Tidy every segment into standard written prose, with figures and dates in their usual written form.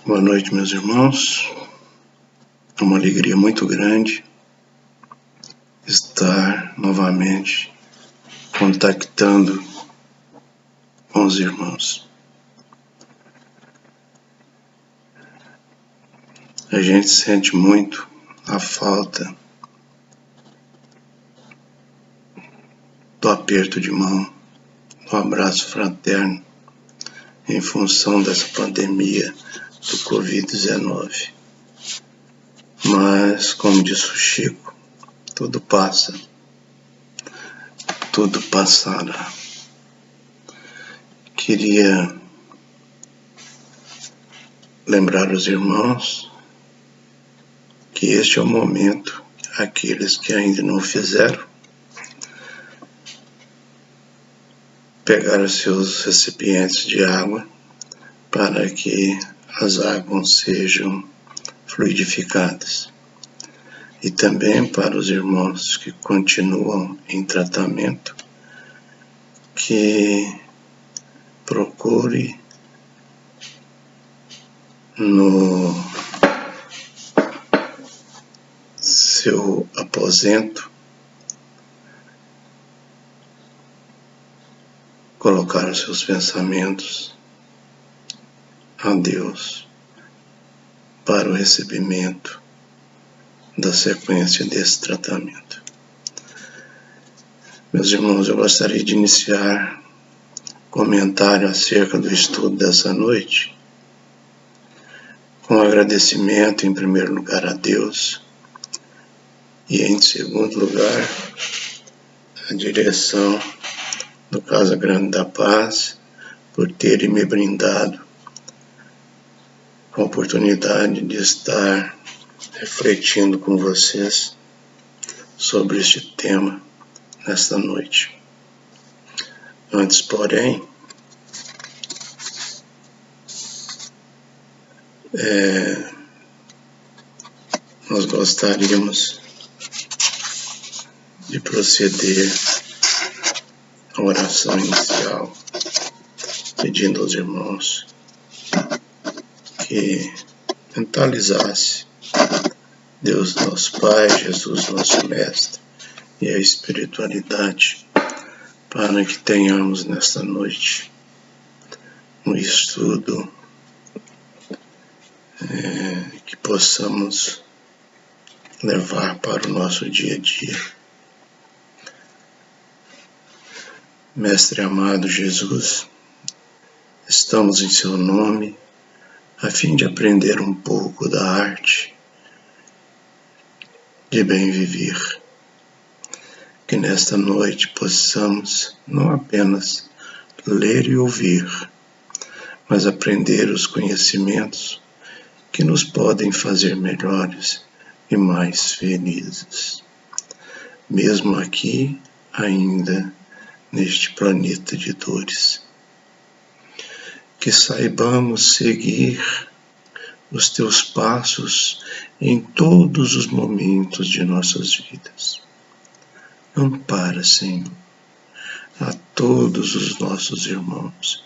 Boa noite, meus irmãos. É uma alegria muito grande estar novamente contactando com os irmãos. A gente sente muito a falta do aperto de mão, do abraço fraterno, em função dessa pandemia do Covid-19. Mas, como disse o Chico, tudo passa, tudo passará. Queria lembrar os irmãos que este é o momento, aqueles que ainda não fizeram, pegar os seus recipientes de água para que as águas sejam fluidificadas. E também para os irmãos que continuam em tratamento, que procure no seu aposento colocar os seus pensamentos a Deus para o recebimento da sequência desse tratamento. Meus irmãos, eu gostaria de iniciar comentário acerca do estudo dessa noite com agradecimento, em primeiro lugar, a Deus e, em segundo lugar, a direção do Casa Grande da Paz por terem me brindado com a oportunidade de estar refletindo com vocês sobre este tema nesta noite. Antes, porém, nós gostaríamos de proceder à oração inicial, pedindo aos irmãos que mentalizasse Deus nosso Pai, Jesus nosso Mestre e a espiritualidade, para que tenhamos nesta noite um estudo que possamos levar para o nosso dia a dia. Mestre amado Jesus, estamos em seu nome a fim de aprender um pouco da arte de bem viver. Que nesta noite possamos não apenas ler e ouvir, mas aprender os conhecimentos que nos podem fazer melhores e mais felizes, mesmo aqui ainda neste planeta de dores. Que saibamos seguir os teus passos em todos os momentos de nossas vidas. Ampara, Senhor, a todos os nossos irmãos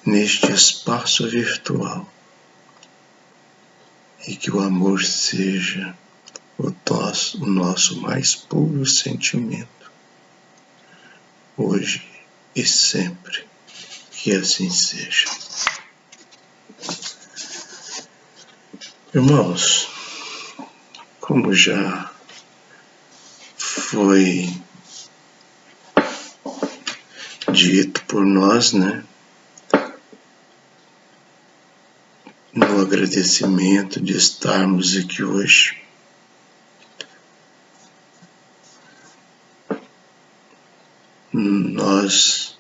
neste espaço virtual, e que o amor seja o nosso mais puro sentimento, hoje e sempre. Que assim seja. Irmãos, como já foi dito por nós, no agradecimento de estarmos aqui hoje, nós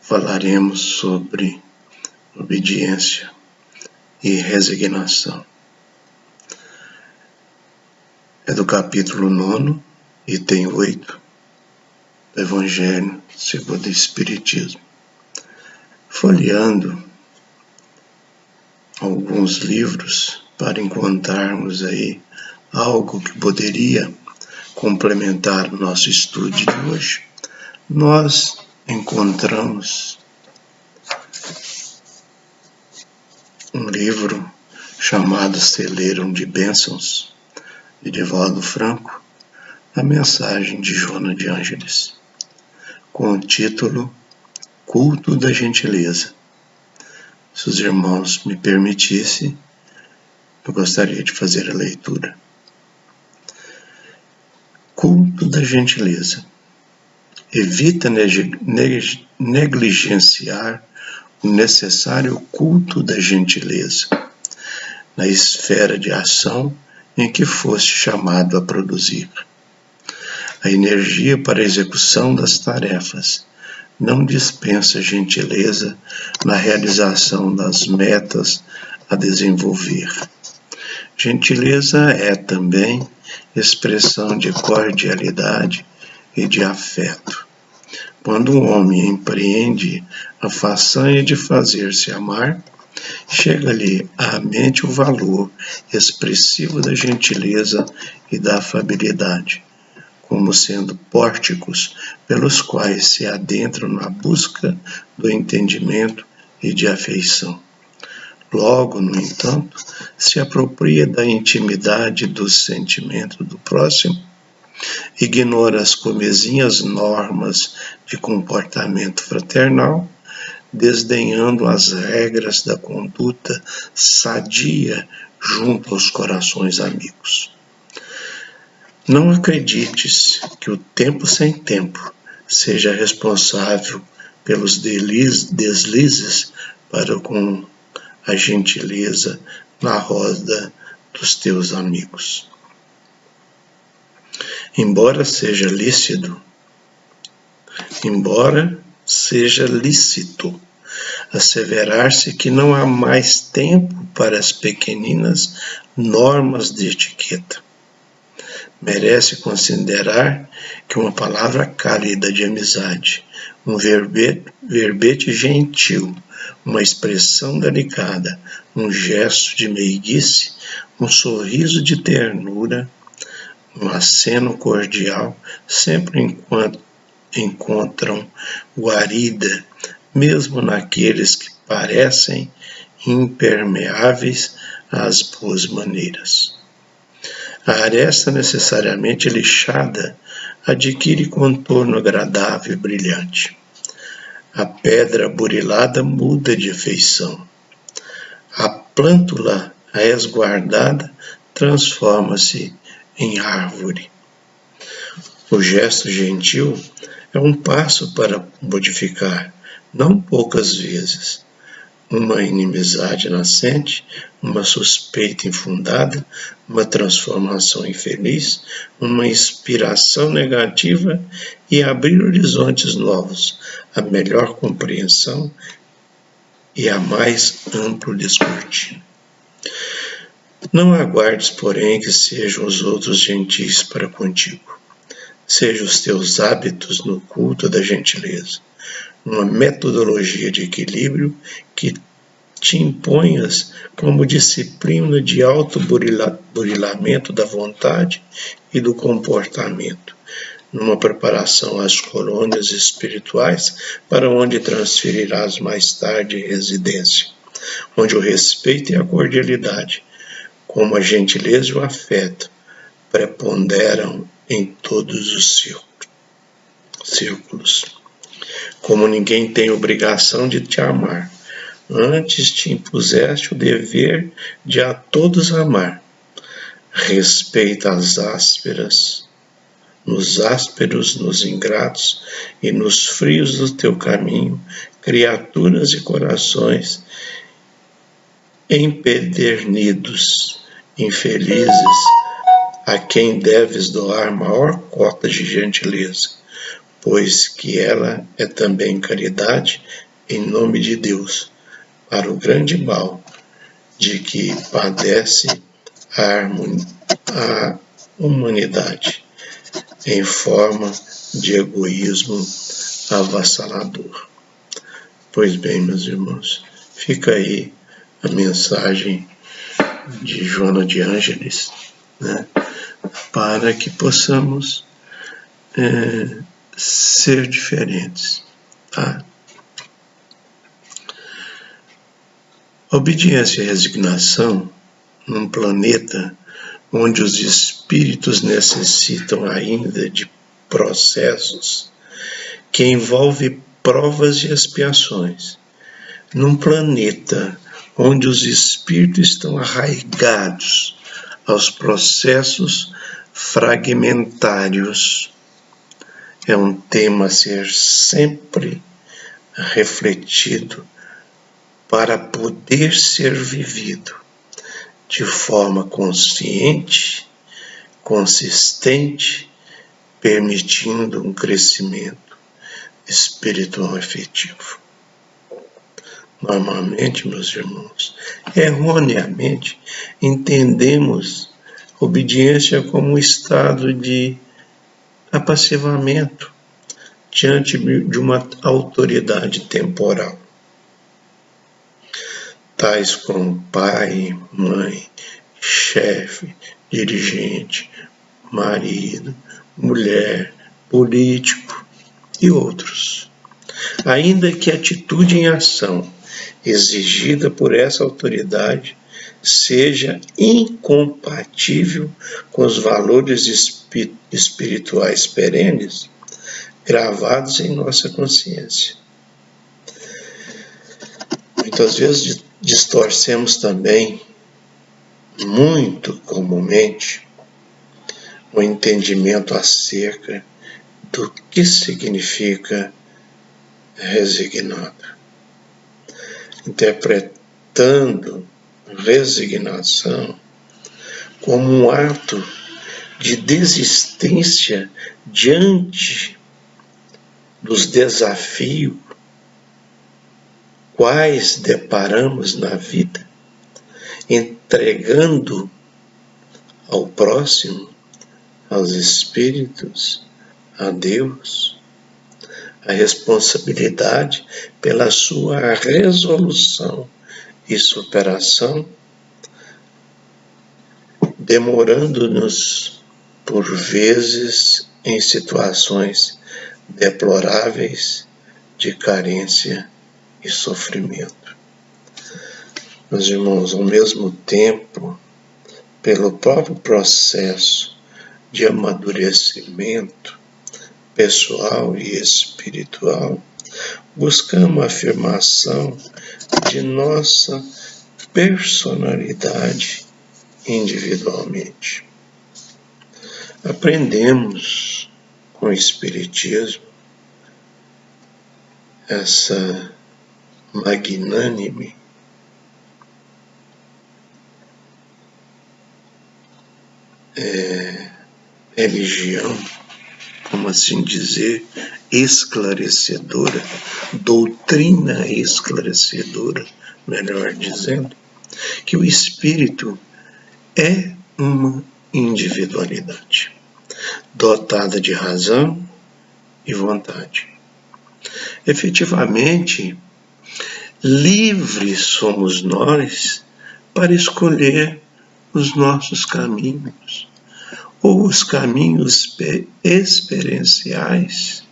falaremos sobre obediência e resignação. É do capítulo 9, item 8, do Evangelho segundo o Espiritismo. Folheando alguns livros para encontrarmos aí algo que poderia complementar o nosso estudo de hoje, nós encontramos um livro chamado Celeiro de Bênçãos, de Divaldo Franco, a mensagem de Joana de Ângeles, com o título Culto da Gentileza. Se os irmãos me permitissem, eu gostaria de fazer a leitura. Culto da gentileza. Evita negligenciar o necessário culto da gentileza na esfera de ação em que foste chamado a produzir. A energia para a execução das tarefas não dispensa gentileza na realização das metas a desenvolver. Gentileza é também expressão de cordialidade e de afeto. Quando um homem empreende a façanha de fazer-se amar, chega-lhe à mente o valor expressivo da gentileza e da afabilidade, como sendo pórticos pelos quais se adentram na busca do entendimento e de afeição. Logo, no entanto, se apropria da intimidade do sentimento do próximo, ignora as comezinhas normas de comportamento fraternal, desdenhando as regras da conduta sadia junto aos corações amigos. Não acredites que o tempo sem tempo seja responsável pelos deslizes para com a gentileza na roda dos teus amigos. Embora seja lícito asseverar-se que não há mais tempo para as pequeninas normas de etiqueta, merece considerar que uma palavra cálida de amizade, um verbete gentil, uma expressão delicada, um gesto de meiguice, um sorriso de ternura, um aceno cordial, sempre encontram guarida, mesmo naqueles que parecem impermeáveis às boas maneiras. A aresta necessariamente lixada adquire contorno agradável e brilhante. A pedra burilada muda de feição. A plântula resguardada transforma-se em árvore. O gesto gentil é um passo para modificar, não poucas vezes, uma inimizade nascente, uma suspeita infundada, uma transformação infeliz, uma inspiração negativa e abrir horizontes novos, a melhor compreensão e a mais amplo descortina. Não aguardes, porém, que sejam os outros gentis para contigo. Sejam os teus hábitos no culto da gentileza, uma metodologia de equilíbrio que te imponhas como disciplina de auto-burilamento da vontade e do comportamento, numa preparação às colônias espirituais para onde transferirás mais tarde residência, onde o respeito e a cordialidade, como a gentileza e o afeto, preponderam em todos os círculos. Como ninguém tem obrigação de te amar, antes te impuseste o dever de a todos amar. Respeita as ásperos, nos ingratos e nos frios do teu caminho, criaturas e corações empedernidos, infelizes, a quem deves doar maior cota de gentileza, pois que ela é também caridade em nome de Deus, para o grande mal de que padece a humanidade, em forma de egoísmo avassalador. Pois bem, meus irmãos, fica aí a mensagem de Joana de Ângeles, né, para que possamos ser diferentes, tá? Obediência e resignação num planeta onde os espíritos necessitam ainda de processos que envolvem provas e expiações, num planeta onde os espíritos estão arraigados aos processos fragmentários, é um tema a ser sempre refletido para poder ser vivido de forma consciente, consistente, permitindo um crescimento espiritual efetivo. Normalmente, meus irmãos, erroneamente, entendemos obediência como um estado de apassivamento diante de uma autoridade temporal, tais como pai, mãe, chefe, dirigente, marido, mulher, político e outros. Ainda que a atitude em ação exigida por essa autoridade seja incompatível com os valores espirituais perenes gravados em nossa consciência. Muitas vezes distorcemos também, muito comumente, o entendimento acerca do que significa resignado, interpretando resignação como um ato de desistência diante dos desafios quais deparamos na vida, entregando ao próximo, aos espíritos, a Deus, a responsabilidade pela sua resolução e superação, demorando-nos, por vezes, em situações deploráveis de carência e sofrimento. Meus irmãos, ao mesmo tempo, pelo próprio processo de amadurecimento pessoal e espiritual, buscamos a afirmação de nossa personalidade individualmente. Aprendemos com o Espiritismo essa magnânime religião, como assim dizer, esclarecedora, doutrina esclarecedora, melhor dizendo, que o espírito é uma individualidade, dotada de razão e vontade. Efetivamente, livres somos nós para escolher os nossos caminhos, ou os caminhos experienciais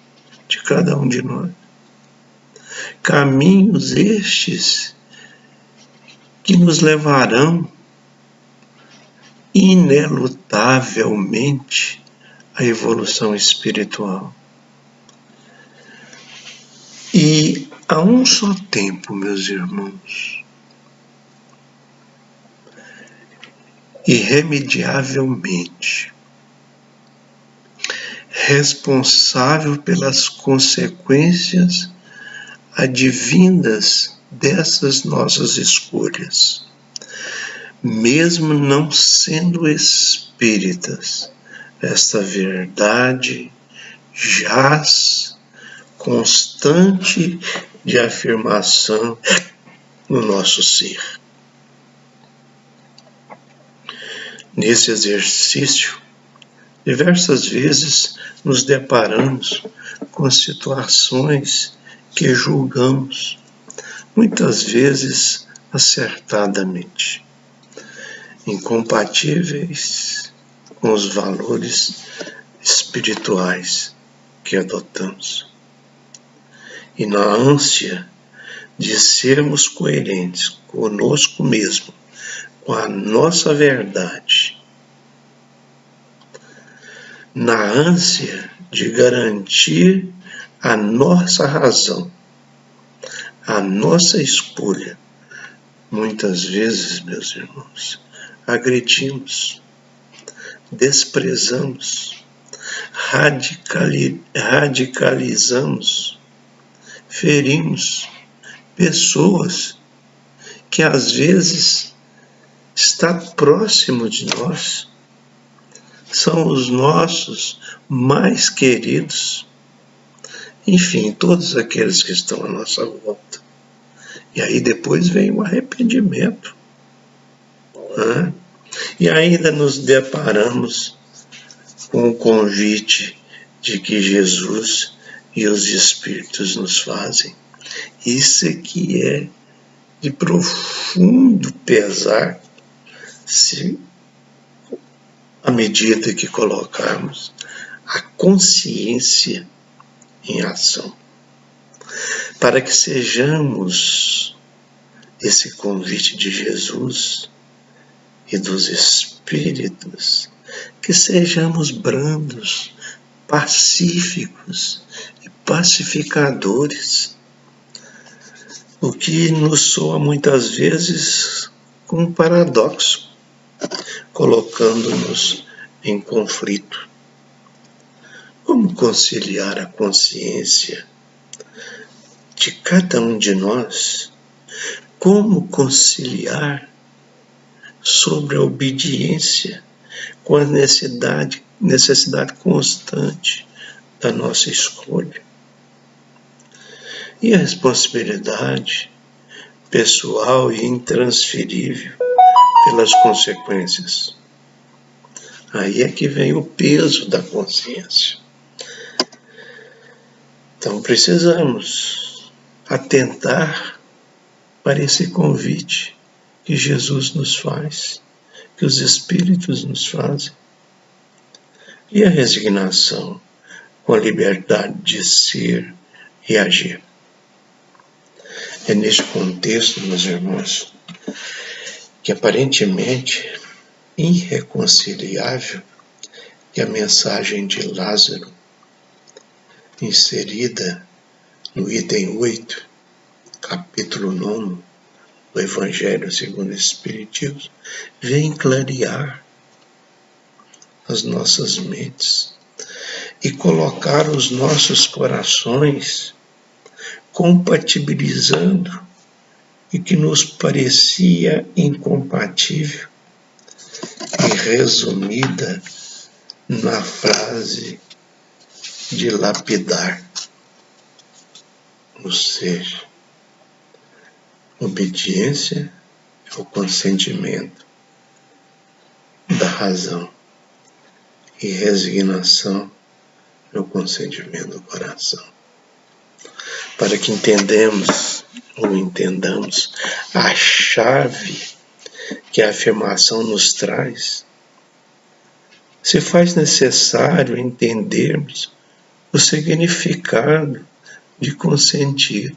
de cada um de nós. Caminhos estes que nos levarão inelutavelmente à evolução espiritual. E a um só tempo, meus irmãos, irremediavelmente responsável pelas consequências advindas dessas nossas escolhas, mesmo não sendo espíritas, esta verdade jaz constante de afirmação no nosso ser. Nesse exercício, diversas vezes nos deparamos com situações que julgamos, muitas vezes acertadamente, incompatíveis com os valores espirituais que adotamos. E na ânsia de sermos coerentes conosco mesmo, com a nossa verdade, na ânsia de garantir a nossa razão, a nossa escolha, muitas vezes, meus irmãos, agredimos, desprezamos, radicalizamos, ferimos pessoas que às vezes estão próximo de nós, são os nossos mais queridos, enfim, todos aqueles que estão à nossa volta. E aí depois vem o arrependimento. E ainda nos deparamos com o convite de que Jesus e os Espíritos nos fazem. Isso aqui é de profundo pesar, se à medida que colocarmos a consciência em ação, para que sejamos esse convite de Jesus e dos Espíritos, que sejamos brandos, pacíficos e pacificadores, o que nos soa muitas vezes como um paradoxo, colocando-nos em conflito. Como conciliar a consciência de cada um de nós? Como conciliar sobre a obediência com a necessidade constante da nossa escolha? E a responsabilidade pessoal e intransferível pelas consequências? Aí é que vem o peso da consciência. Então precisamos atentar para esse convite que Jesus nos faz, que os Espíritos nos fazem. E a resignação com a liberdade de ser e agir. É neste contexto, meus irmãos, que aparentemente irreconciliável, que a mensagem de Lázaro, inserida no item 8, capítulo 9, do Evangelho segundo o Espiritismo, vem clarear as nossas mentes e colocar os nossos corações compatibilizando e que nos parecia incompatível e resumida na frase de lapidar, ou seja, obediência é o consentimento da razão e resignação é o consentimento do coração. Para que entendamos a chave que a afirmação nos traz, se faz necessário entendermos o significado de consentir.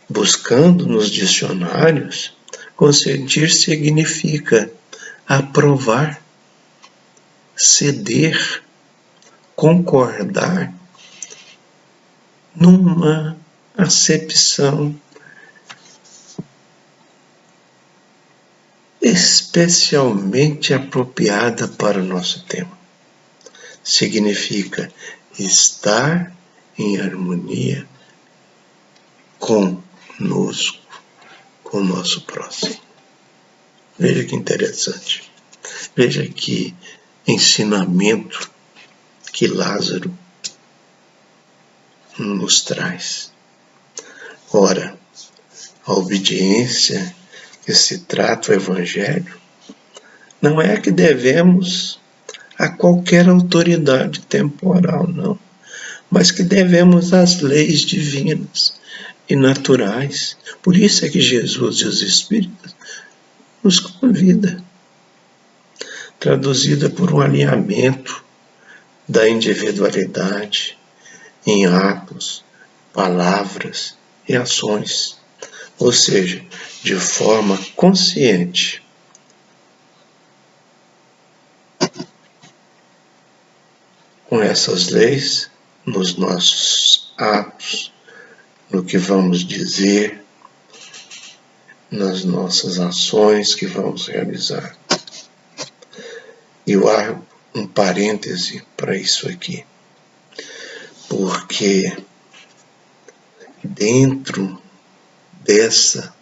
Buscando nos dicionários, consentir significa aprovar, ceder, concordar, numa acepção especialmente apropriada para o nosso tema. Significa estar em harmonia conosco, com o nosso próximo. Veja que interessante. Veja que ensinamento que Lázaro nos traz. Ora, a obediência que se trata o Evangelho não é que devemos a qualquer autoridade temporal, não, mas que devemos às leis divinas e naturais. Por isso é que Jesus e os Espíritos nos convidam, traduzida por um alinhamento da individualidade em atos palavras e ações, ou seja, de forma consciente. Com essas leis, nos nossos atos, no que vamos dizer, nas nossas ações que vamos realizar. Eu abro um parêntese para isso aqui, porque dentro dessa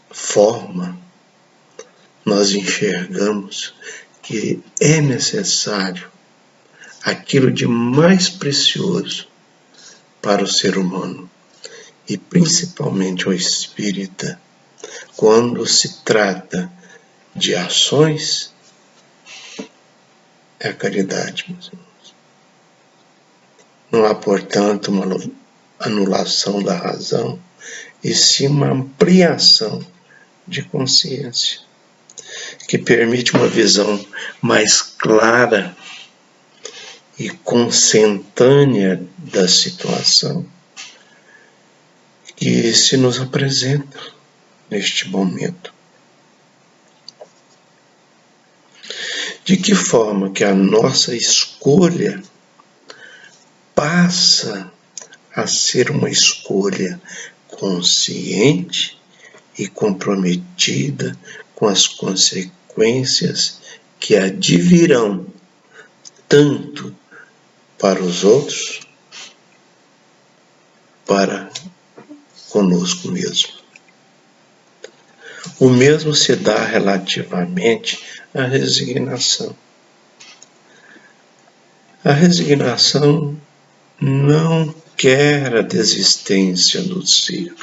forma, nós enxergamos que é necessário aquilo de mais precioso para o ser humano, e principalmente o espírita, quando se trata de ações, é a caridade, meus irmãos. Não há, portanto, uma anulação da razão, e sim uma ampliação de consciência, que permite uma visão mais clara e consentânea da situação que se nos apresenta neste momento. De que forma que a nossa escolha passa a ser uma escolha consciente e comprometida com as consequências que advirão tanto para os outros, para conosco mesmo. O mesmo se dá relativamente à resignação. A resignação não quer a desistência do ser,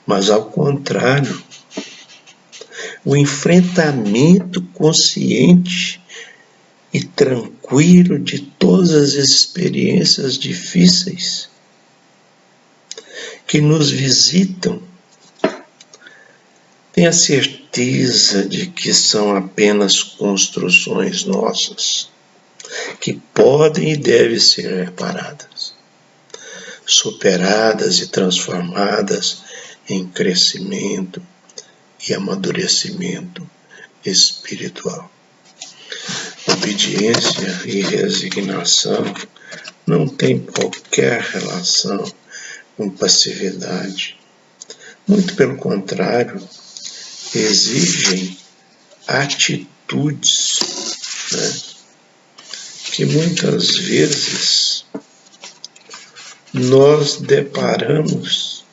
mas ao contrário, o enfrentamento consciente e tranquilo de todas as experiências difíceis que nos visitam. Tenha certeza de que são apenas construções nossas, que podem e devem ser reparadas, superadas e transformadas em crescimento e amadurecimento espiritual. Obediência e resignação não têm qualquer relação com passividade. Muito pelo contrário, exigem atitudes, que muitas vezes nós deparamos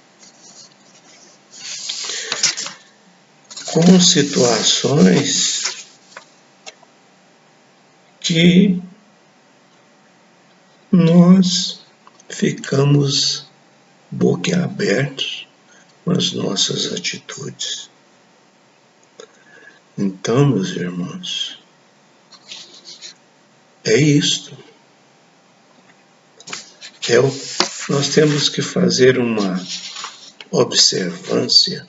com situações que nós ficamos boquiabertos com as nossas atitudes. Então, meus irmãos, é isto. Nós temos que fazer uma observância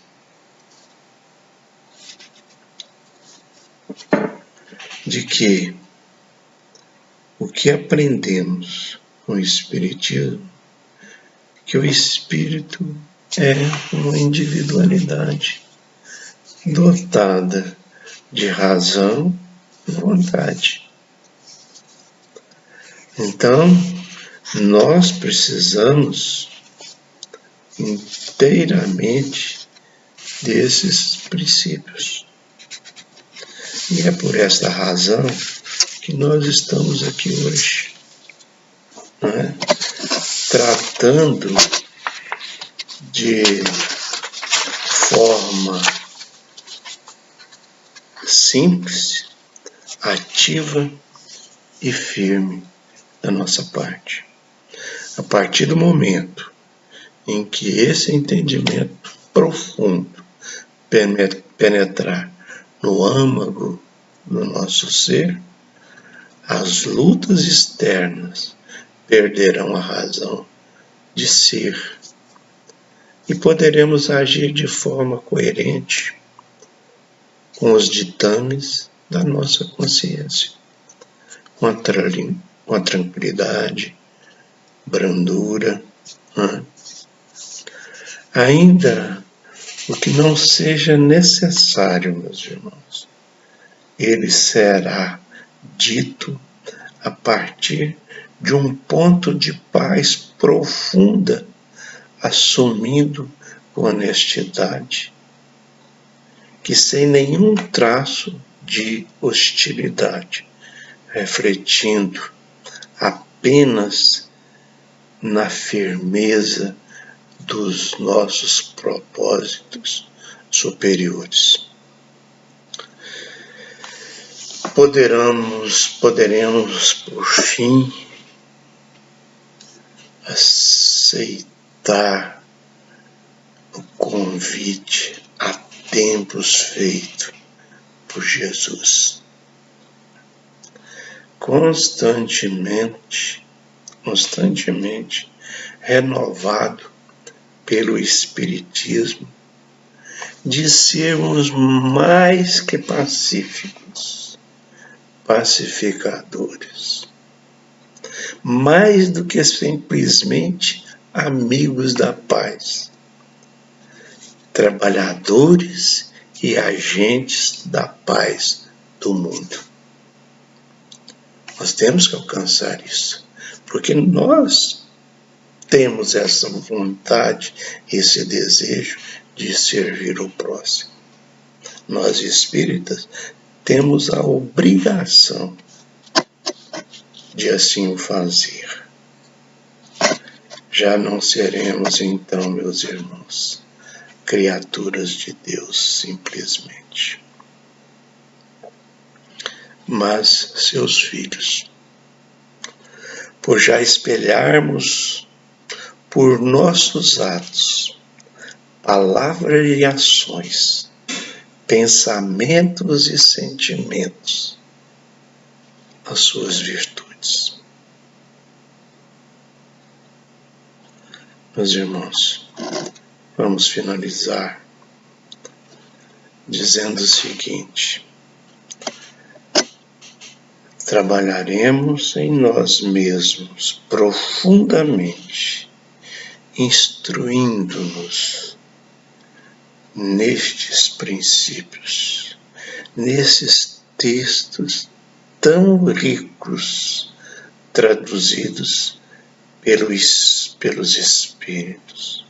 de que o que aprendemos com o Espiritismo, que o Espírito é uma individualidade dotada de razão e vontade. Então, nós precisamos inteiramente desses princípios. E é por esta razão que nós estamos aqui hoje, tratando de forma simples, ativa e firme da nossa parte. A partir do momento em que esse entendimento profundo penetrar no âmago do nosso ser, as lutas externas perderão a razão de ser e poderemos agir de forma coerente com os ditames da nossa consciência, com a tranquilidade, brandura, né? Ainda o que não seja necessário, meus irmãos, ele será dito a partir de um ponto de paz profunda, assumindo com honestidade, que sem nenhum traço de hostilidade, refletindo apenas na firmeza dos nossos propósitos superiores. Poderemos por fim aceitar o convite a tempos feito por Jesus. Constantemente renovado pelo Espiritismo, de sermos mais que pacificadores, mais do que simplesmente amigos da paz, trabalhadores e agentes da paz do mundo. Nós temos que alcançar isso, porque nós temos essa vontade, esse desejo de servir o próximo. Nós espíritas temos a obrigação de assim o fazer. Já não seremos então, meus irmãos, criaturas de Deus simplesmente, mas seus filhos. Por já espelharmos por nossos atos, palavras e ações, pensamentos e sentimentos, as suas virtudes. Meus irmãos, vamos finalizar dizendo o seguinte: trabalharemos em nós mesmos profundamente, instruindo-nos nestes princípios, nesses textos tão ricos, traduzidos pelos Espíritos,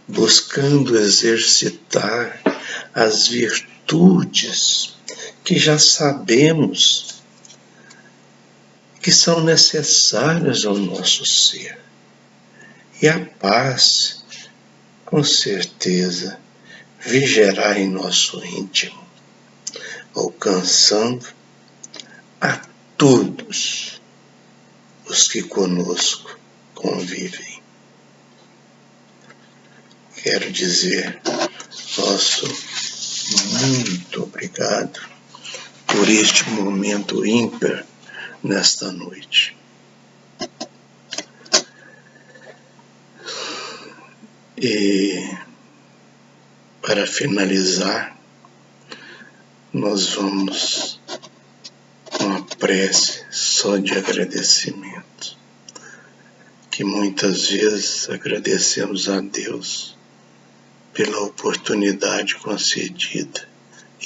buscando exercitar as virtudes que já sabemos que são necessárias ao nosso ser. E a paz, com certeza, vigerá em nosso íntimo, alcançando a todos os que conosco convivem. Quero dizer nosso muito obrigado por este momento ímpar nesta noite. E para finalizar, nós vamos com uma prece só de agradecimento, que muitas vezes agradecemos a Deus pela oportunidade concedida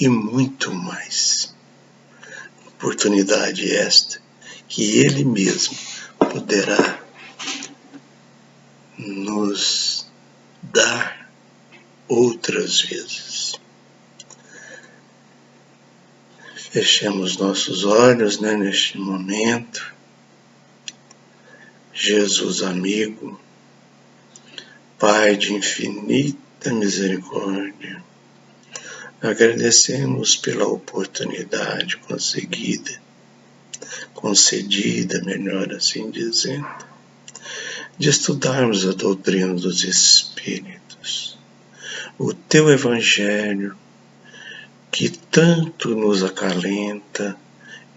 e muito mais. Oportunidade esta que Ele mesmo poderá nos dar outras vezes. Fechemos nossos olhos, neste momento. Jesus amigo, Pai de infinita misericórdia, agradecemos pela oportunidade concedida, melhor assim dizendo, de estudarmos a doutrina dos Espíritos, o Teu Evangelho, que tanto nos acalenta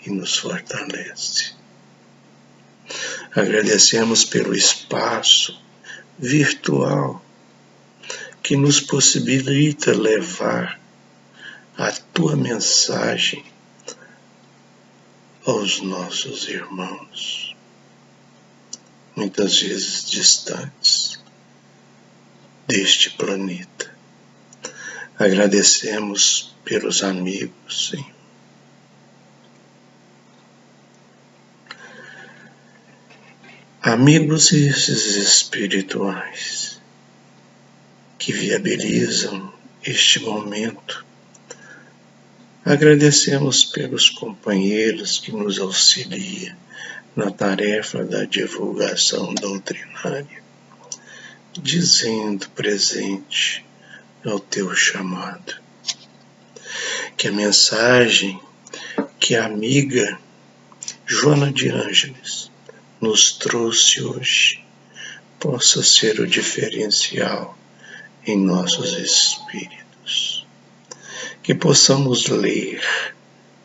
e nos fortalece. Agradecemos pelo espaço virtual que nos possibilita levar a Tua mensagem aos nossos irmãos. muitas vezes distantes deste planeta. Agradecemos pelos amigos, sim. Amigos esses espirituais que viabilizam este momento. Agradecemos pelos companheiros que nos auxiliam na tarefa da divulgação doutrinária, dizendo presente ao teu chamado. Que a mensagem que a amiga Joana de Ângeles nos trouxe hoje possa ser o diferencial em nossos espíritos. Que possamos ler,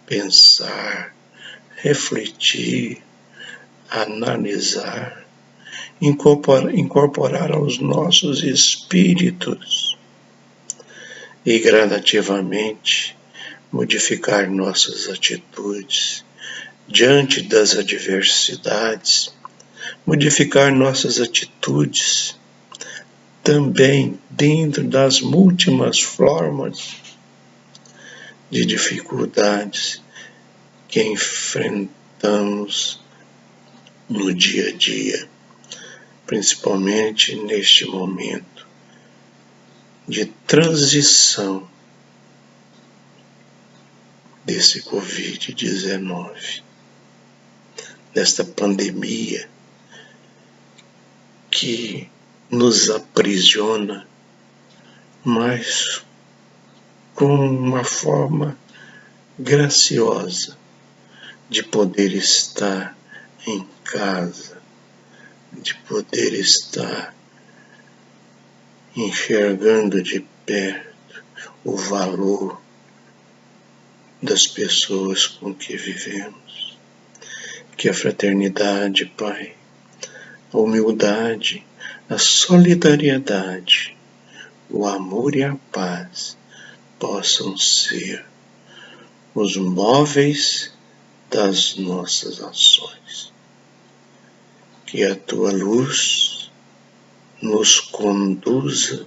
pensar, refletir, analisar, incorporar aos nossos espíritos e gradativamente modificar nossas atitudes diante das adversidades, modificar nossas atitudes também dentro das múltiplas formas de dificuldades que enfrentamos no dia a dia, principalmente neste momento de transição desse Covid-19, desta pandemia que nos aprisiona, mas com uma forma graciosa de poder estar em casa, de poder estar enxergando de perto o valor das pessoas com que vivemos. Que a fraternidade, Pai, a humildade, a solidariedade, o amor e a paz possam ser os móveis das nossas ações. Que a tua luz nos conduza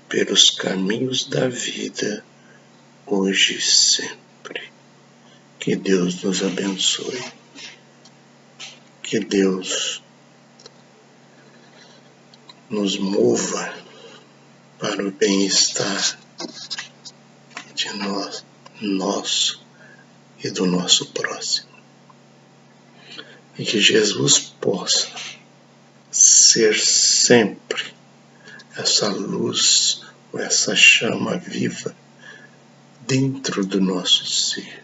pelos caminhos da vida, hoje e sempre. Que Deus nos abençoe. Que Deus nos mova para o bem-estar de nós, nosso e do nosso próximo. E que Jesus possa ser sempre essa luz, essa chama viva dentro do nosso ser,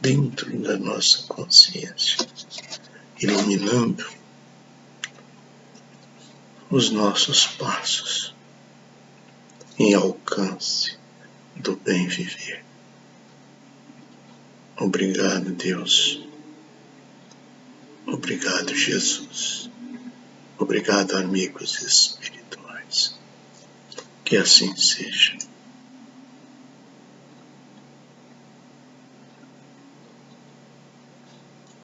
dentro da nossa consciência, iluminando os nossos passos em alcance do bem viver. Obrigado, Deus. Obrigado, Jesus. Obrigado, amigos espirituais. Que assim seja.